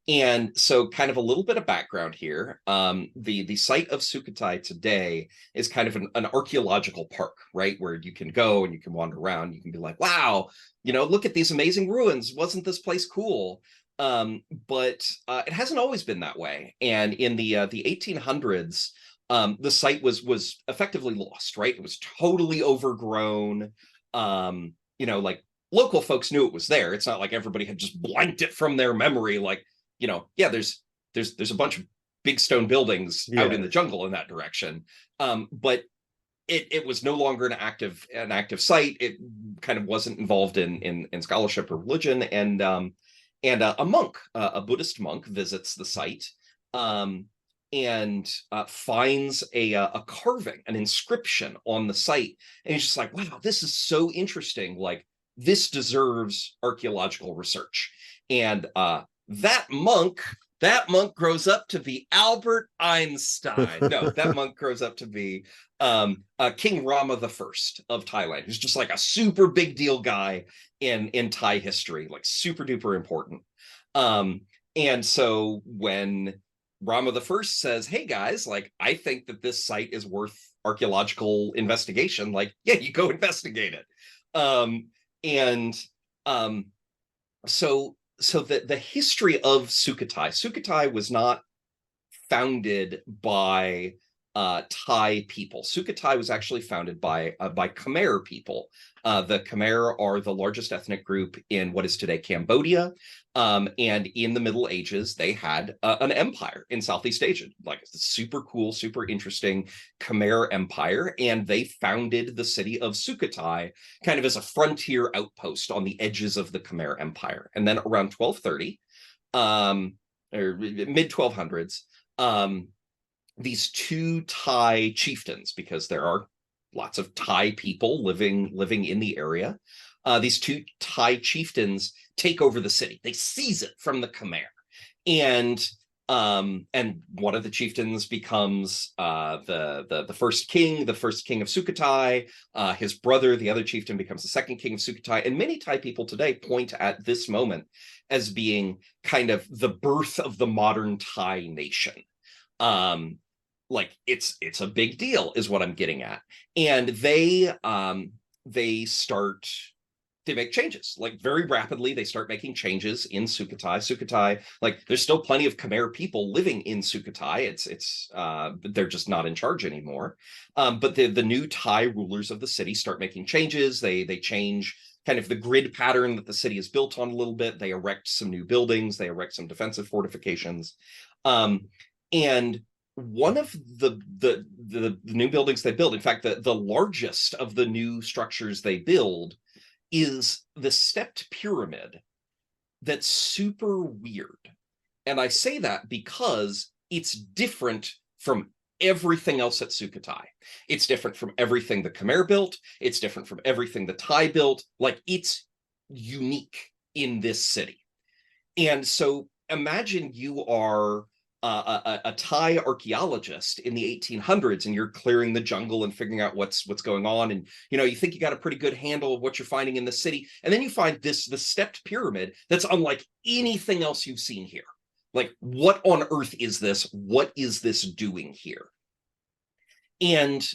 And so, kind of a little bit of background here. The site of Sukhothai today is kind of an archaeological park, right? Where you can go and you can wander around. You can be like, wow, look at these amazing ruins. Wasn't this place cool? But it hasn't always been that way. And in the 1800s, the site was effectively lost, right? It was totally overgrown. Like local folks knew it was there. It's not like everybody had just blanked it from their memory. Like, yeah, there's a bunch of big stone buildings out in yeah. the jungle in that direction. But it was no longer an active site. It kind of wasn't involved in scholarship or religion. And a monk, a Buddhist monk, visits the site. And finds a carving, an inscription on the site, and he's just like, "Wow, this is so interesting! Like, this deserves archaeological research." And that monk grows up to be Albert Einstein. No, that monk grows up to be King Rama the First of Thailand, who's just like a super big deal guy in Thai history, like super duper important. And so when Rama the First says, "Hey guys, like I think that this site is worth archaeological investigation," like, yeah, you go investigate it. And so the history of Sukhothai was not founded by Thai people. Sukhothai was actually founded by Khmer people. The Khmer are the largest ethnic group in what is today Cambodia. And in the Middle Ages, they had an empire in Southeast Asia, like a super cool, super interesting Khmer empire. And they founded the city of Sukhothai kind of as a frontier outpost on the edges of the Khmer empire. And then around 1230, or mid 1200s, these two Thai chieftains, because there are lots of Thai people living in the area. These two Thai chieftains take over the city. They seize it from the Khmer, and one of the chieftains becomes the first king of Sukhothai. His brother, the other chieftain, becomes the second king of Sukhothai. And many Thai people today point at this moment as being kind of the birth of the modern Thai nation. Like it's a big deal is what I'm getting at. And they make changes like very rapidly. They start making changes in Sukhothai. Like there's still plenty of Khmer people living in Sukhothai. It's they're just not in charge anymore. But the new Thai rulers of the city start making changes. They change kind of the grid pattern that the city is built on a little bit. They erect some new buildings. They erect some defensive fortifications. And one of the new buildings they build, in fact, the largest of the new structures they build, is the stepped pyramid that's super weird. And I say that because it's different from everything else at Sukhothai. It's different from everything the Khmer built. It's different from everything the Thai built. Like it's unique in this city. And so imagine you are a Thai archaeologist in the 1800s, and you're clearing the jungle and figuring out what's going on, and you think you got a pretty good handle of what you're finding in the city, and then you find the stepped pyramid that's unlike anything else you've seen here. Like, what on earth is this? What is this doing here? And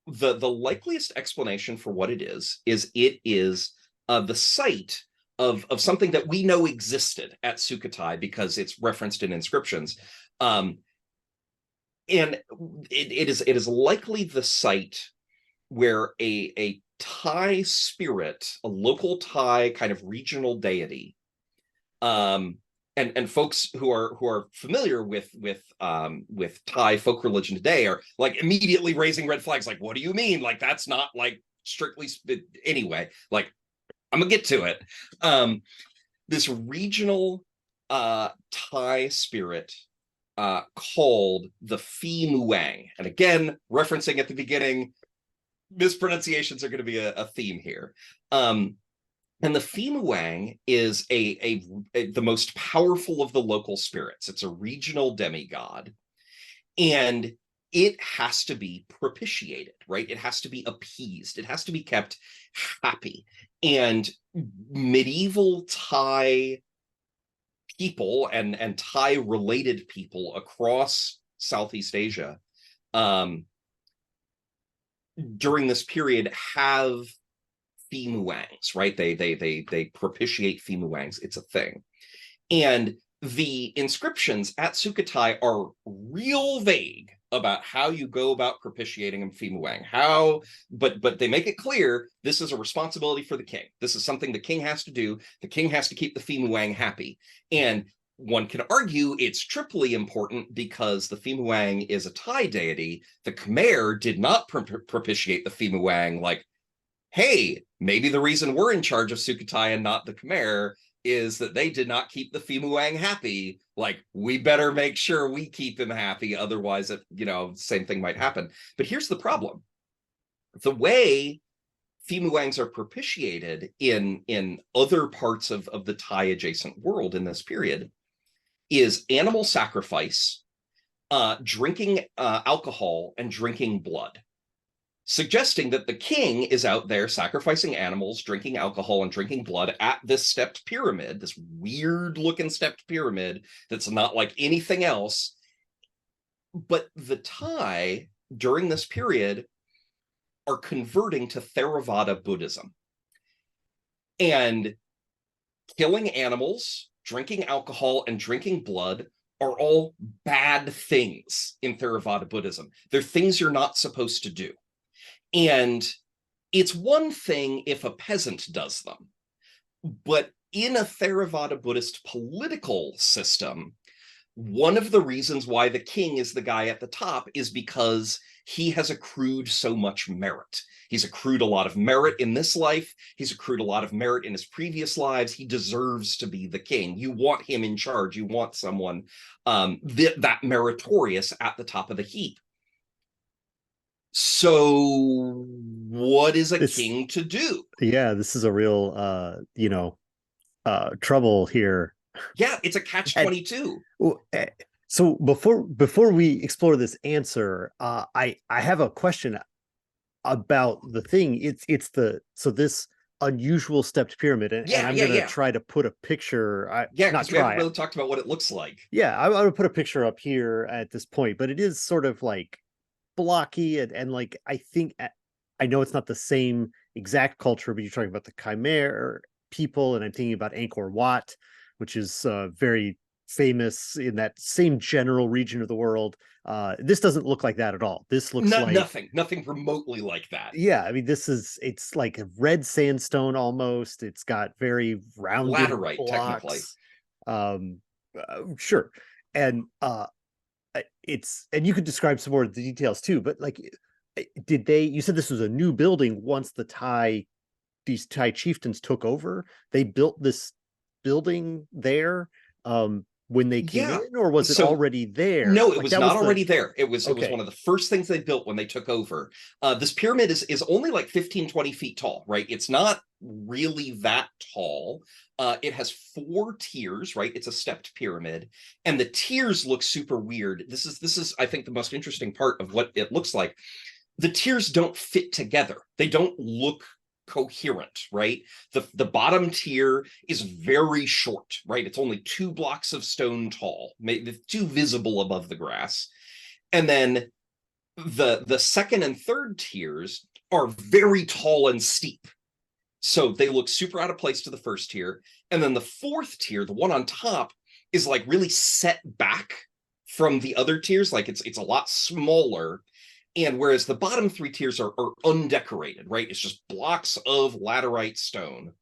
the likeliest explanation for what it is it is the site of something that we know existed at Sukhothai because it's referenced in inscriptions. And it is likely the site where a Thai spirit, a local Thai kind of regional deity, and folks who are familiar with Thai folk religion today are like immediately raising red flags, like, what do you mean? Like, that's not like strictly anyway. Like, I'm gonna get to it. This regional Thai spirit called the Phi Muang, and again, referencing at the beginning, mispronunciations are going to be a theme here. And the Phi Muang is the most powerful of the local spirits. It's a regional demigod, and it has to be propitiated, right? It has to be appeased. It has to be kept happy. And medieval Thai people and Thai related people across Southeast Asia during this period have Phi Muangs, right? They propitiate Phi Muangs. It's a thing. And the inscriptions at Sukhothai are real vague about how you go about propitiating Phi Muang. But they make it clear this is a responsibility for the king. This is something the king has to do. The king has to keep the Phi Muang happy. And one can argue it's triply important because the Phi Muang is a Thai deity. The Khmer did not propitiate the Phi Muang. Like, hey, maybe the reason we're in charge of Sukhothai and not the Khmer is that they did not keep the Phi Muang happy. Like, we better make sure we keep him happy, otherwise, same thing might happen. But here's the problem. The way Phi Muangs are propitiated in other parts of the Thai adjacent world in this period is animal sacrifice, drinking alcohol, and drinking blood, suggesting that the king is out there sacrificing animals, drinking alcohol, and drinking blood at this stepped pyramid, this weird looking stepped pyramid that's not like anything else. But the Thai, during this period, are converting to Theravada Buddhism. And killing animals, drinking alcohol, and drinking blood are all bad things in Theravada Buddhism. They're things you're not supposed to do. And it's one thing if a peasant does them, but in a Theravada Buddhist political system, one of the reasons why the king is the guy at the top is because he has accrued so much merit. He's accrued a lot of merit in this life. He's accrued a lot of merit in his previous lives. He deserves to be the king. You want him in charge. You want someone that meritorious at the top of the heap. So what is a king to do? Yeah, this is a real trouble here. Yeah, it's a catch-22. So before we explore this answer, I have a question about the thing. It's this unusual stepped pyramid, and I'm gonna try to put a picture. Because we haven't really talked about what it looks like. Yeah, I'm gonna put a picture up here at this point, but it is sort of like blocky and like I know it's not the same exact culture, but you're talking about the Khmer people, and I'm thinking about Angkor Wat, which is very famous in that same general region of the world. This doesn't look like that at all. This looks like nothing remotely like that. Yeah, I mean, it's like a red sandstone almost. It's got very rounded laterite blocks. Technically. Sure. And and you could describe some more of the details too, but like, you said this was a new building once these Thai chieftains took over. They built this building there. when they came Yeah. in, or was it So already there? no, it Like was that not was the already there. It was okay. one of the first things they built when they took over. This pyramid is only like 15, 20 feet tall, right? It's not really that tall. It has 4 tiers, right? It's a stepped pyramid, and the tiers look super weird. This is I think the most interesting part of what it looks like. The tiers don't fit together. They don't look coherent, right? The bottom tier is very short, right? It's only 2 blocks of stone tall, too visible above the grass. And then the second and third tiers are very tall and steep. So they look super out of place to the first tier. And then the fourth tier, the one on top, is like really set back from the other tiers. Like it's a lot smaller, and whereas the bottom 3 tiers are undecorated, right? It's just blocks of laterite stone.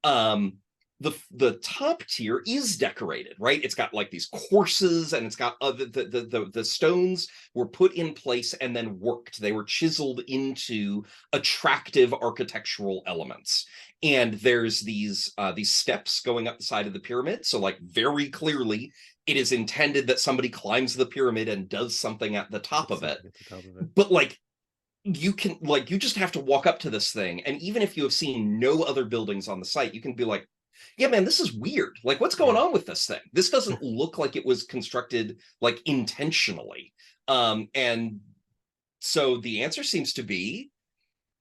Um, the top tier is decorated, right? It's got like these courses, and it's got the stones were put in place and then worked. They were chiseled into attractive architectural elements. And there's these steps going up the side of the pyramid. So like very clearly, it is intended that somebody climbs the pyramid and does something at the top of it. Something at the top of it. But like you just have to walk up to this thing, and even if you have seen no other buildings on the site, you can be like, yeah man, this is weird. Like, what's going Yeah. on with this thing? This doesn't look like it was constructed like intentionally. And so the answer seems to be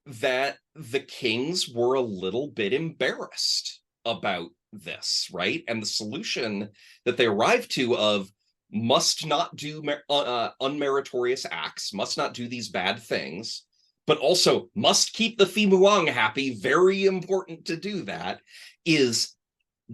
that the kings were a little bit embarrassed about this, right? And the solution that they arrived to of must not do unmeritorious acts, must not do these bad things, but also must keep the Fimuang happy, very important to do that, is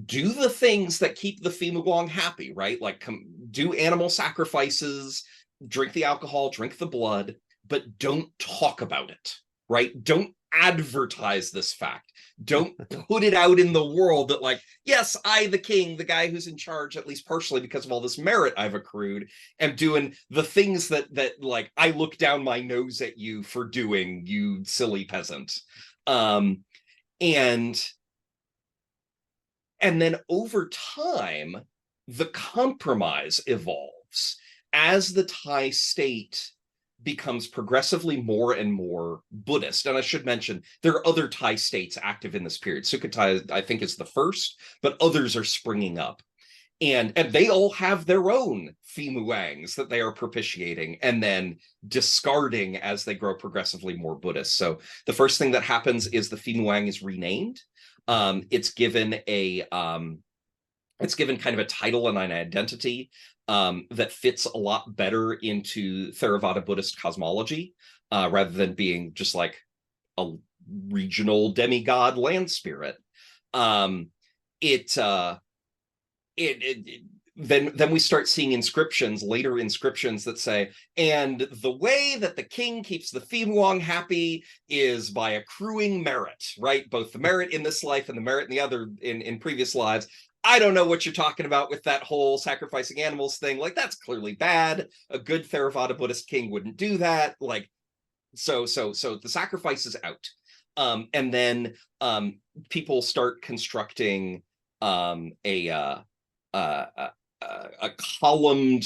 do the things that keep the Fimuang happy, right? Like do animal sacrifices, drink the alcohol, drink the blood, but don't talk about it, right? Don't advertise this fact. Don't put it out in the world that like, yes, I, the king, the guy who's in charge, at least partially because of all this merit I've accrued, am doing the things that like I look down my nose at you for doing, you silly peasant. And then over time, the compromise evolves as the Thai state becomes progressively more and more Buddhist. And I should mention, there are other Thai states active in this period. Sukhothai, I think, is the first, but others are springing up. And they all have their own Fimuangs that they are propitiating and then discarding as they grow progressively more Buddhist. So the first thing that happens is the Fimuang is renamed. It's given kind of a title and an identity that fits a lot better into Theravada Buddhist cosmology, rather than being just like a regional demigod land spirit. It then we start seeing later inscriptions that say, and the way that the king keeps the Fimuang happy is by accruing merit, right? Both the merit in this life and the merit in the other in previous lives. I don't know what you're talking about with that whole sacrificing animals thing. Like, that's clearly bad. A good Theravada Buddhist king wouldn't do that. Like, so the sacrifice is out. And then people start constructing a columned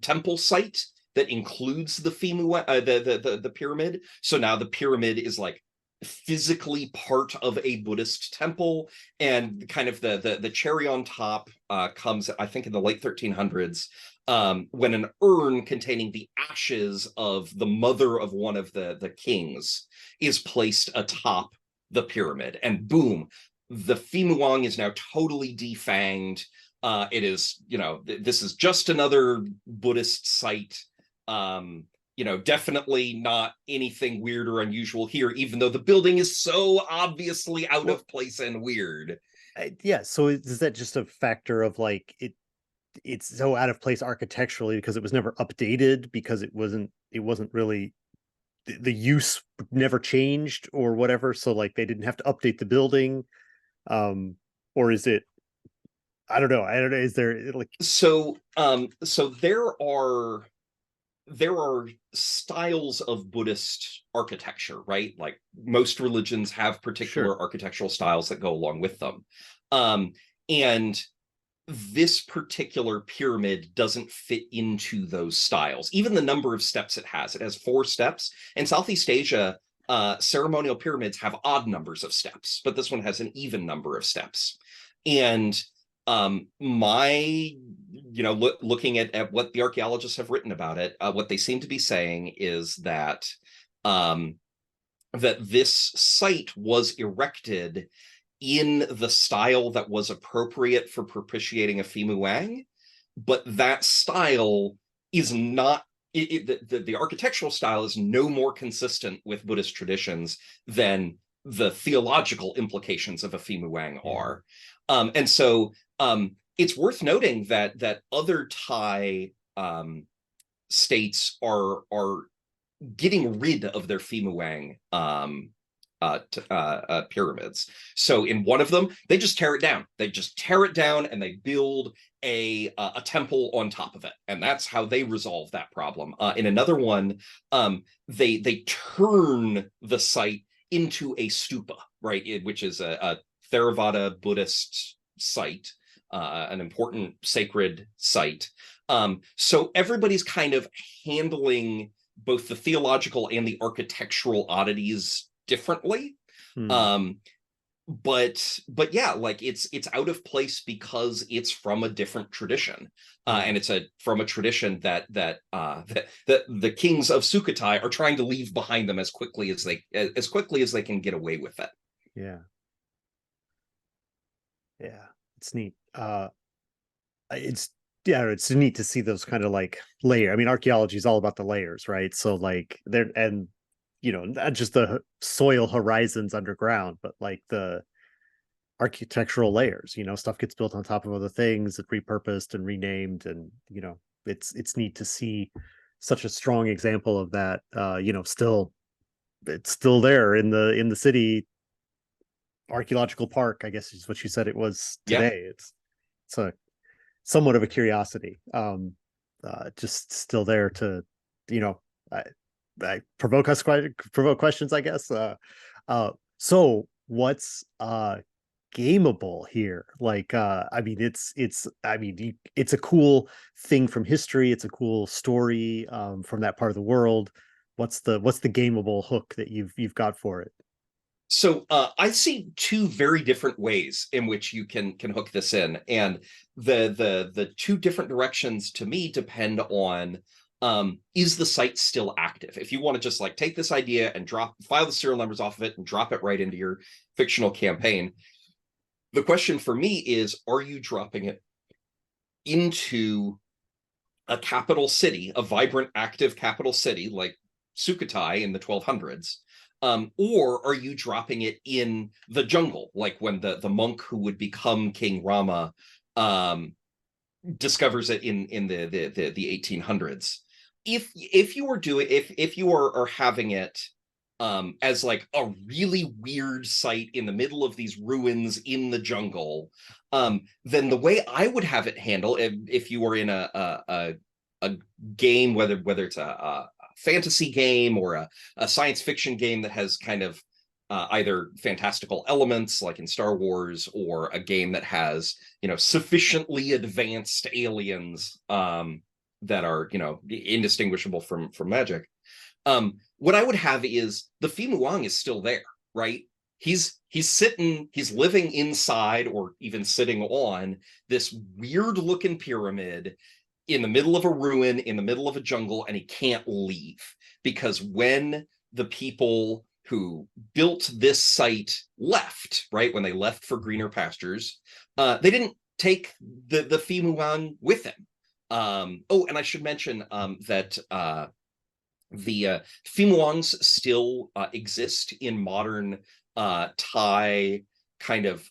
temple site that includes the the pyramid. So now the pyramid is like physically part of a Buddhist temple, and kind of the cherry on top comes, I think, in the late 1300s, when an urn containing the ashes of the mother of one of the kings is placed atop the pyramid, and boom, the Fimuang is now totally defanged. It is, this is just another Buddhist site. Definitely not anything weird or unusual here, even though the building is so obviously out of place and weird. Yeah. So is that just a factor of like it's so out of place architecturally because it was never updated, because it wasn't really the use never changed or whatever, so like they didn't have to update the building, or is it, I don't know, is there like So there are styles of Buddhist architecture, right? Like most religions have sure. particular architectural styles that go along with them. And this particular pyramid doesn't fit into those styles. Even the number of steps it has 4 steps. In Southeast Asia, ceremonial pyramids have odd numbers of steps, but this one has an even number of steps. And looking at what the archaeologists have written about it, what they seem to be saying is that that this site was erected in the style that was appropriate for propitiating a Fimu Wang, but that style is not, the architectural style is no more consistent with Buddhist traditions than the theological implications of a Fimu Wang are. And so it's worth noting that other Thai states are getting rid of their Fimu Wang pyramids. So in one of them, they just tear it down. They just tear it down and they build a temple on top of it, and that's how they resolve that problem. In another one, they turn the site into a stupa, right, which is a Theravada Buddhist site, an important sacred site. So everybody's kind of handling both the theological and the architectural oddities differently. But yeah, like it's out of place because it's from a different tradition, and it's from a tradition that the kings of Sukhothai are trying to leave behind them as quickly as they can get away with it. Yeah, it's neat. It's neat to see those kind of like layer. I mean, archaeology is all about the layers, right? So like not just the soil horizons underground, but like the architectural layers. Stuff gets built on top of other things, repurposed and renamed, and it's neat to see such a strong example of that. It's still there in the city archaeological park, I guess is what you said it was today. Yeah. It's a somewhat of a curiosity, just still there to I provoke questions, I guess. So what's gameable here? Like, I mean, it's a cool thing from history. It's a cool story from that part of the world. What's the gameable hook that you've got for it? So I see 2 very different ways in which you can hook this in, and the 2 different directions to me depend on is the site still active? If you want to just like take this idea and file the serial numbers off of it and drop it right into your fictional campaign, the question for me is, are you dropping it into a capital city, a vibrant, active capital city like Sukhothai in the 1200s? Or are you dropping it in the jungle, like when the monk who would become King Rama discovers it in the 1800s? If you are having it as like a really weird site in the middle of these ruins in the jungle, then the way I would have it handle, if you were in a game, whether it's a fantasy game or a science fiction game that has kind of either fantastical elements like in Star Wars, or a game that has sufficiently advanced aliens that are indistinguishable from magic. What I would have is the Fimu Wang is still there, right? He's living inside, or even sitting on, this weird looking pyramid in the middle of a ruin, in the middle of a jungle, and he can't leave. Because when the people who built this site left, right, when they left for greener pastures, they didn't take the Fimu Wang with them. And I should mention that the Fimu Wangs still exist in modern Thai kind of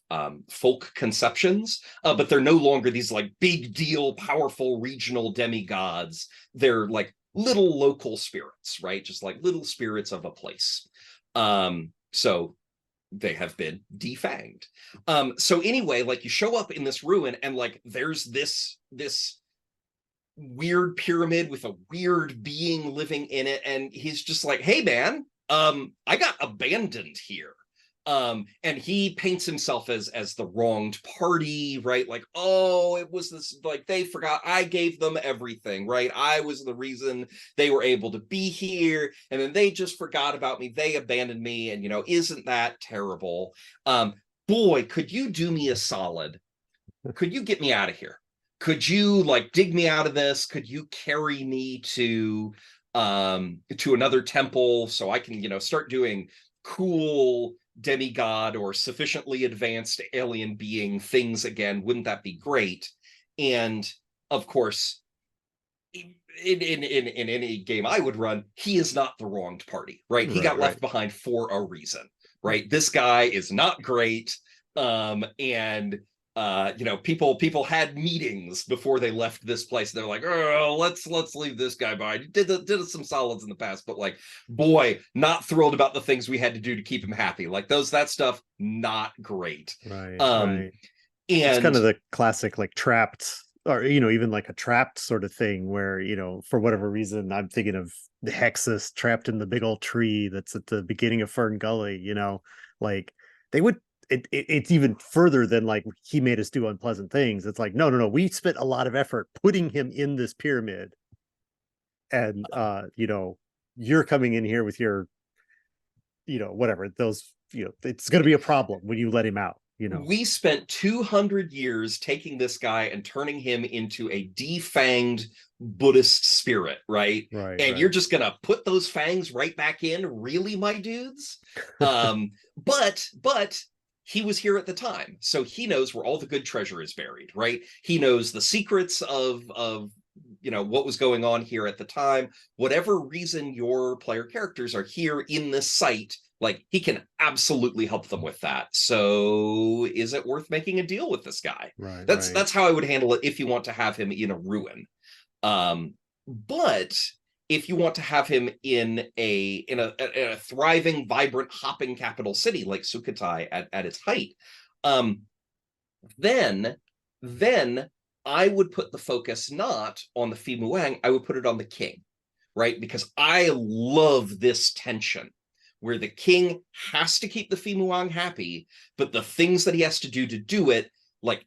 folk conceptions, but they're no longer these like big deal, powerful regional demigods. They're like little local spirits, right? Just like little spirits of a place. So they have been defanged. So anyway, like you show up in this ruin, and like there's this weird pyramid with a weird being living in it, and he's just like, hey man, I got abandoned here. And he paints himself as the wronged party, right? Like, oh, it was this, like, they forgot I gave them everything, right? I was the reason they were able to be here, and then they just forgot about me, they abandoned me, and isn't that terrible? Boy, could you do me a solid? Could you get me out of here? Could you, like, dig me out of this? Could you carry me to another temple so I can, start doing cool demigod or sufficiently advanced alien being things again? Wouldn't that be great? And of course, in any game I would run, he is not the wronged party, right? He got left behind for a reason, right? This guy is not great. And people had meetings before they left this place. They're like, oh, let's leave this guy behind. He did some solids in the past, but, like, boy, not thrilled about the things we had to do to keep him happy. Like, that stuff, not great. Right. And it's kind of the classic, like, trapped, or even like a trapped sort of thing where, for whatever reason, I'm thinking of the Hexus trapped in the big old tree that's at the beginning of Fern Gully. Like, they would, it's even further than, like, he made us do unpleasant things. It's like, no, we spent a lot of effort putting him in this pyramid, and you're coming in here with your whatever those, it's going to be a problem when you let him out. We spent 200 years taking this guy and turning him into a defanged Buddhist spirit, right? And you're just gonna put those fangs right back in, really, my dudes? But he was here at the time, so he knows where all the good treasure is buried, right? He knows the secrets of what was going on here at the time. Whatever reason your player characters are here in this site, like, he can absolutely help them with that. So is it worth making a deal with this guy? That's how I would handle it if you want to have him in a ruin. But if you want to have him in a thriving, vibrant, hopping capital city like Sukhothai at its height, then I would put the focus not on the Fi Muang, I would put it on the king, right? Because I love this tension where the king has to keep the Fi Muang happy, but the things that he has to do it, like,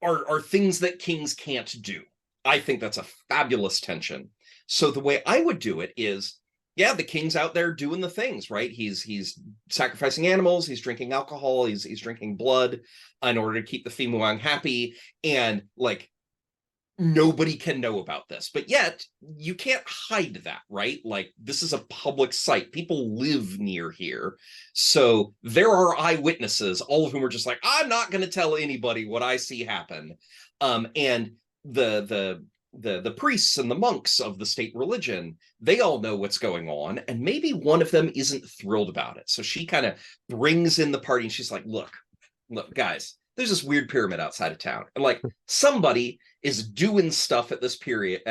are things that kings can't do. I think that's a fabulous tension. So the way I would do it is, yeah, the king's out there doing the things, right? He's sacrificing animals, he's drinking alcohol, he's drinking blood in order to keep the Fi Muang happy, and, like, nobody can know about this, but yet you can't hide that, right? Like, this is a public site, people live near here, so there are eyewitnesses, all of whom are just like, I'm not going to tell anybody what I see happen. And the priests and the monks of the state religion, they all know what's going on, and maybe one of them isn't thrilled about it, so she kind of brings in the party, and she's like, look guys, there's this weird pyramid outside of town, and, like, somebody is doing stuff at this pyramid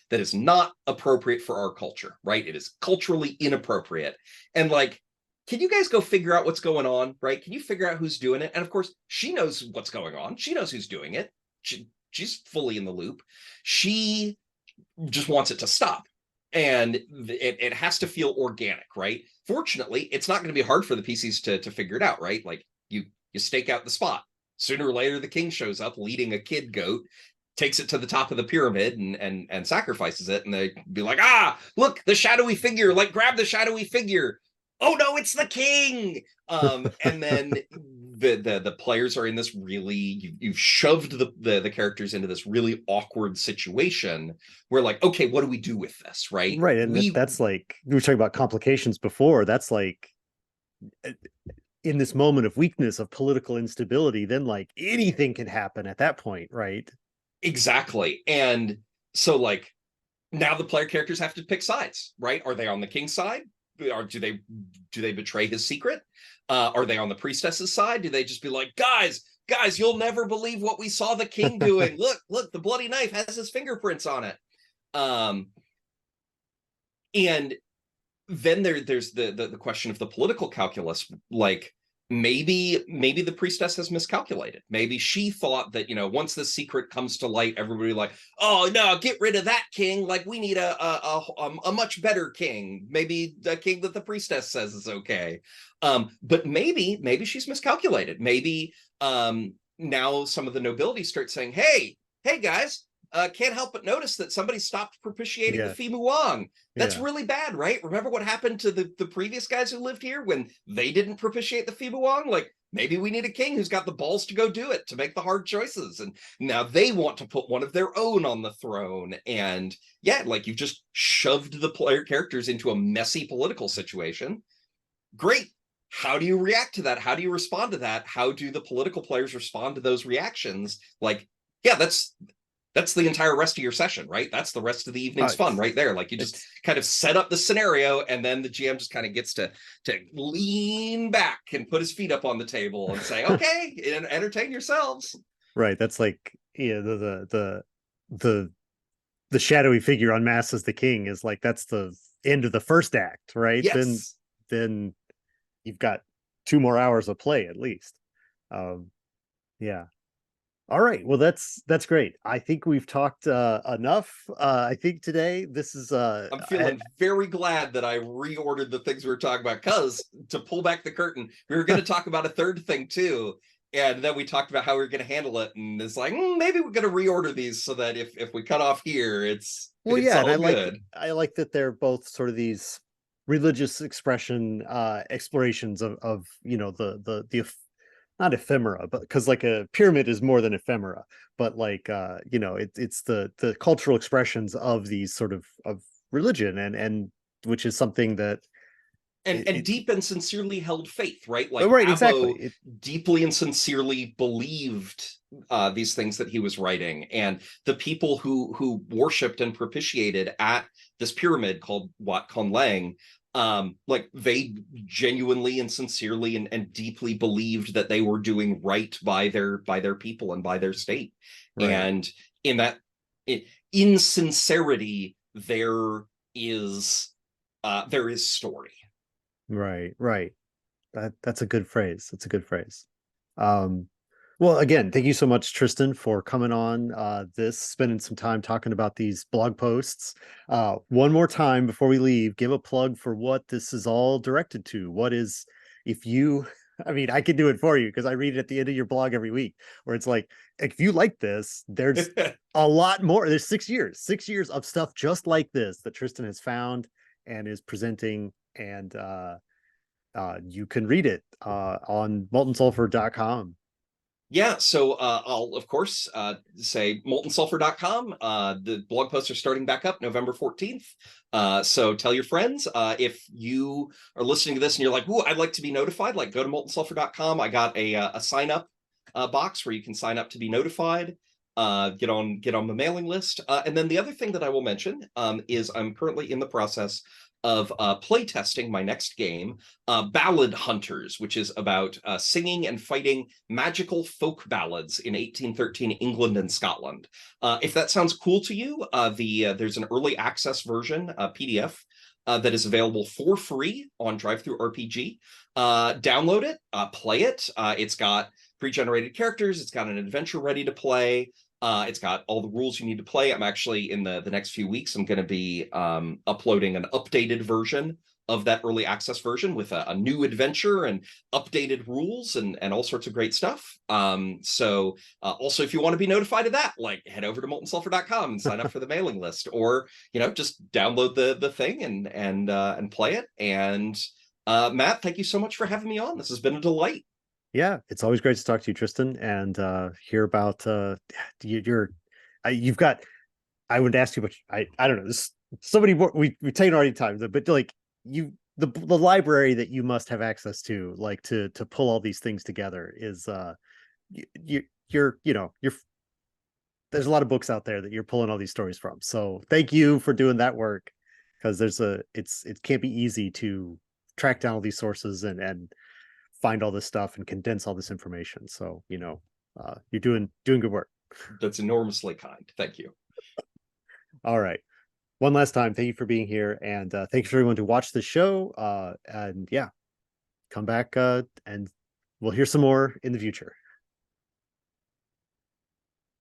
that is not appropriate for our culture, right? It is culturally inappropriate, and, like, can you guys go figure out what's going on, right? Can you figure out who's doing it? And of course, she knows what's going on, she knows who's doing it, she's fully in the loop. She just wants it to stop, and it has to feel organic, right? Fortunately, it's not going to be hard for the PCs to figure it out, right? Like, you stake out the spot. Sooner or later, the king shows up leading a kid goat, takes it to the top of the pyramid and sacrifices it, and they be like, look, the shadowy figure, like, grab the shadowy figure. Oh no, it's the king. And then the players are in this really, you've shoved the characters into this really awkward situation where, like, okay, what do we do with this, right? And that's like, we were talking about complications before. That's like, in this moment of weakness, of political instability, then, like, anything can happen at that point, right? Exactly. And so, like, now the player characters have to pick sides, right? Are they on the king's side? Or do they betray his secret? Are they on the priestess's side? Do they just be like, guys, you'll never believe what we saw the king doing. Look, the bloody knife has his fingerprints on it. And then there's the question of the political calculus. Like, maybe the priestess has miscalculated. Maybe she thought that, once the secret comes to light, everybody like, oh no, get rid of that king, like we need a much better king, maybe a king that the priestess says is okay. But maybe she's miscalculated. Maybe now some of the nobility start saying, hey guys, can't help but notice that somebody stopped propitiating the Yeah, Fimu Wang. That's yeah, really bad, right? Remember what happened to the previous guys who lived here when they didn't propitiate the Fimu Wang? Like, maybe we need a king who's got the balls to go do it, to make the hard choices. And now they want to put one of their own on the throne. And yeah, like you've just shoved the player characters into a messy political situation. Great. How do you react to that? How do you respond to that? How do the political players respond to those reactions? Like, yeah, that's the entire rest of your session, right? That's the rest of the evening's fun it's right there. Like you just it's kind of set up the scenario, and then the GM just kind of gets to lean back and put his feet up on the table and say, "Okay, entertain yourselves." right. That's like, yeah, the the shadowy figure on Mass as the King is like, that's the end of the first act, right? Yes. Then you've got 2 more hours of play at least. Um, yeah. All right. Well, that's great. I think we've talked enough. I think today this is I'm feeling very glad that I reordered the things we were talking about, because to pull back the curtain, we were going to talk about a third thing too. And then we talked about how we were going to handle it. And it's like, maybe we're going to reorder these so that if we cut off here, well, it's yeah, and all good. I like that they're both sort of these religious expression explorations of not ephemera, but because like a pyramid is more than ephemera, but like it's the cultural expressions of these sort of religion, and which is something that And it deep and sincerely held faith, right? oh, Like right, exactly. Abo deeply and sincerely believed these things that he was writing, and the people who worshipped and propitiated at this pyramid called Wat Kon Laeng, like they genuinely and sincerely and deeply believed that they were doing right by their people and by their state. Right, And in that in sincerity, is there is story. right. That's a good phrase. That's a good phrase. Um, well, again, thank you so much, Tristan, for coming on spending some time talking about these blog posts. One more time before we leave, give a plug for what this is all directed to. What is, if you, I mean, I can do it for you because I read it at the end of your blog every week, where it's like, if you like this, there's a lot more. There's 6 years of stuff just like this that Tristan has found and is presenting, and you can read it on moltensulfur.com. Yeah, so I'll of course say moltensulfur.com. The blog posts are starting back up November 14th. So tell your friends. If you are listening to this and you're like, "Ooh, I'd like to be notified," like go to moltensulfur.com. I got a sign up box where you can sign up to be notified. Get on the mailing list. And then the other thing that I will mention is I'm currently in the process of play testing my next game, Ballad Hunters, which is about singing and fighting magical folk ballads in 1813 England and Scotland. If that sounds cool to you, there's an early access version, PDF, that is available for free on DriveThru RPG. Download it, play it. It's got pre-generated characters. It's got an adventure ready to play. It's got all the rules you need to play. I'm actually in the next few weeks, I'm going to be uploading an updated version of that early access version with a new adventure and updated rules and all sorts of great stuff. So also, if you want to be notified of that, like head over to moltensulfur.com and sign up for the mailing list, or just download the thing and play it. And Matt, thank you so much for having me on. This has been a delight. Yeah, it's always great to talk to you, Tristan, and hear about your. You've got. I would ask you, but I don't know. This so many more. We've taken already time, but like the library that you must have access to, like to pull all these things together is you're there's a lot of books out there that you're pulling all these stories from. So thank you for doing that work, because it can't be easy to track down all these sources and find all this stuff and condense all this information. So you're doing good work. That's enormously kind. Thank you. All right, one last time, thank you for being here, and thanks for everyone to watch the show. And yeah, come back and we'll hear some more in the future.